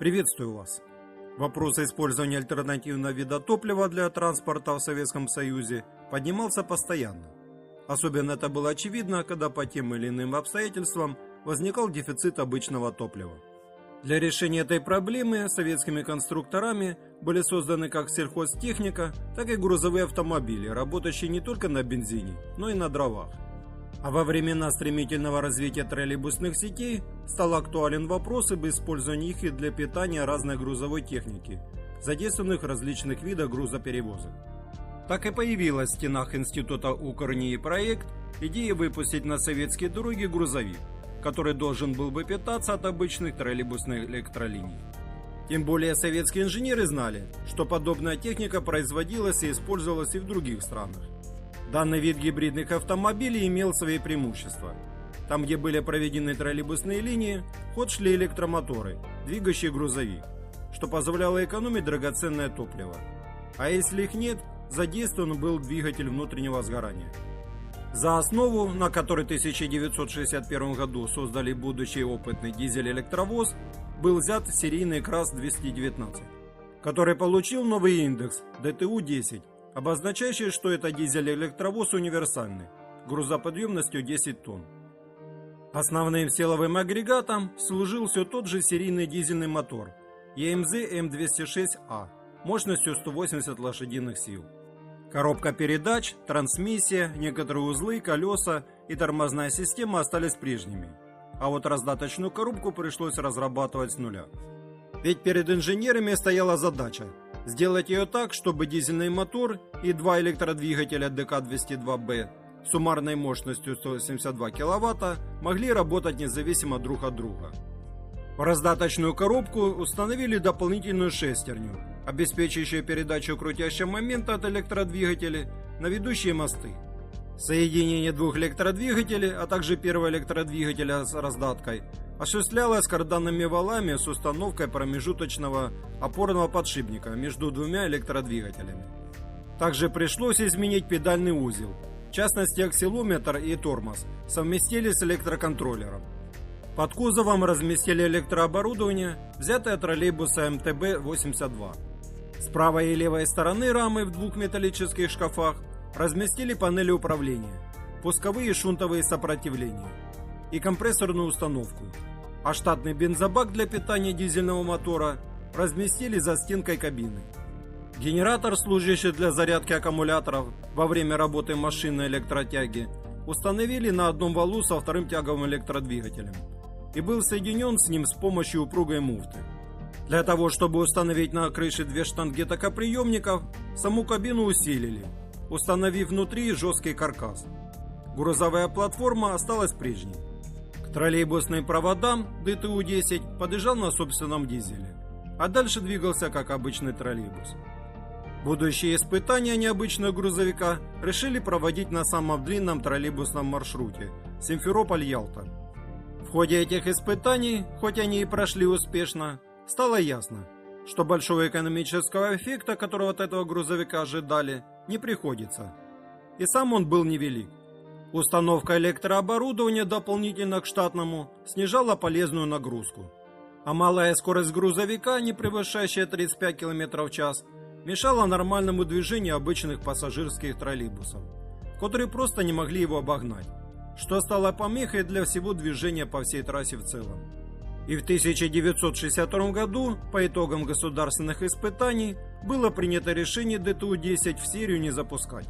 Приветствую вас! Вопрос использования альтернативного вида топлива для транспорта в Советском Союзе поднимался постоянно. Особенно это было очевидно, когда по тем или иным обстоятельствам возникал дефицит обычного топлива. Для решения этой проблемы советскими конструкторами были созданы как сельхозтехника, так и грузовые автомобили, работающие не только на бензине, но и на дровах. А во времена стремительного развития троллейбусных сетей стал актуален вопрос об использовании их для питания разной грузовой техники, задействованных в различных видах грузоперевозок. Так и появилась в стенах Института УКРНИИ проект идея выпустить на советские дороги грузовик, который должен был бы питаться от обычных троллейбусных электролиний. Тем более советские инженеры знали, что подобная техника производилась и использовалась и в других странах. Данный вид гибридных автомобилей имел свои преимущества. Там, где были проведены троллейбусные линии, в ход шли электромоторы, двигающие грузовик, что позволяло экономить драгоценное топливо. А если их нет, задействован был двигатель внутреннего сгорания. За основу, на которой в 1961 году создали будущий опытный дизель-электровоз, был взят серийный КРАС-219, который получил новый индекс ДТУ-10, обозначающий, что это дизель-электровоз универсальный, грузоподъемностью 10 тонн. Основным силовым агрегатом служил все тот же серийный дизельный мотор ЕМЗ М206А мощностью 180 лошадиных сил. Коробка передач, трансмиссия, некоторые узлы, колеса и тормозная система остались прежними, а вот раздаточную коробку пришлось разрабатывать с нуля. Ведь перед инженерами стояла задача сделать ее так, чтобы дизельный мотор и два электродвигателя ДК-202Б суммарной мощностью 182 кВт могли работать независимо друг от друга. В раздаточную коробку установили дополнительную шестерню, обеспечивающую передачу крутящего момента от электродвигателей на ведущие мосты. Соединение двух электродвигателей, а также первого электродвигателя с раздаткой осуществлялось карданными валами с установкой промежуточного опорного подшипника между двумя электродвигателями. Также пришлось изменить педальный узел, в частности акселометр и тормоз совместили с электроконтроллером. Под кузовом разместили электрооборудование, взятое от троллейбуса МТБ-82. С правой и левой стороны рамы в двух металлических шкафах разместили панели управления, пусковые и шунтовые сопротивления и компрессорную установку, а штатный бензобак для питания дизельного мотора разместили за стенкой кабины. Генератор, служащий для зарядки аккумуляторов во время работы машины электротяги, установили на одном валу со вторым тяговым электродвигателем и был соединен с ним с помощью упругой муфты. Для того, чтобы установить на крыше две штанги токоприемников, саму кабину усилили, установив внутри жесткий каркас. Грузовая платформа осталась прежней. К троллейбусным проводам ДТУ-10 подъезжал на собственном дизеле, а дальше двигался как обычный троллейбус. Будущие испытания необычного грузовика решили проводить на самом длинном троллейбусном маршруте Симферополь-Ялта. В ходе этих испытаний, хоть они и прошли успешно, стало ясно, что большого экономического эффекта, которого от этого грузовика ожидали, не приходится. И сам он был невелик. Установка электрооборудования дополнительно к штатному снижала полезную нагрузку, а малая скорость грузовика, не превышающая 35 км в час, мешала нормальному движению обычных пассажирских троллейбусов, которые просто не могли его обогнать, что стало помехой для всего движения по всей трассе в целом. И в 1962 году, по итогам государственных испытаний, было принято решение ДТУ-10 в серию не запускать,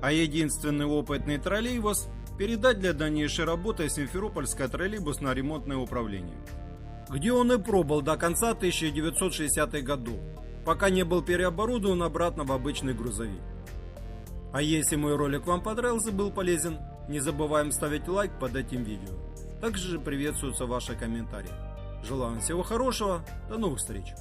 а единственный опытный троллейбус передать для дальнейшей работы в Симферопольское троллейбусное ремонтное управление, где он и пробыл до конца 1960-х годов, пока не был переоборудован обратно в обычный грузовик. А если мой ролик вам понравился и был полезен, не забываем ставить лайк под этим видео. Также приветствуются ваши комментарии. Желаю вам всего хорошего, до новых встреч!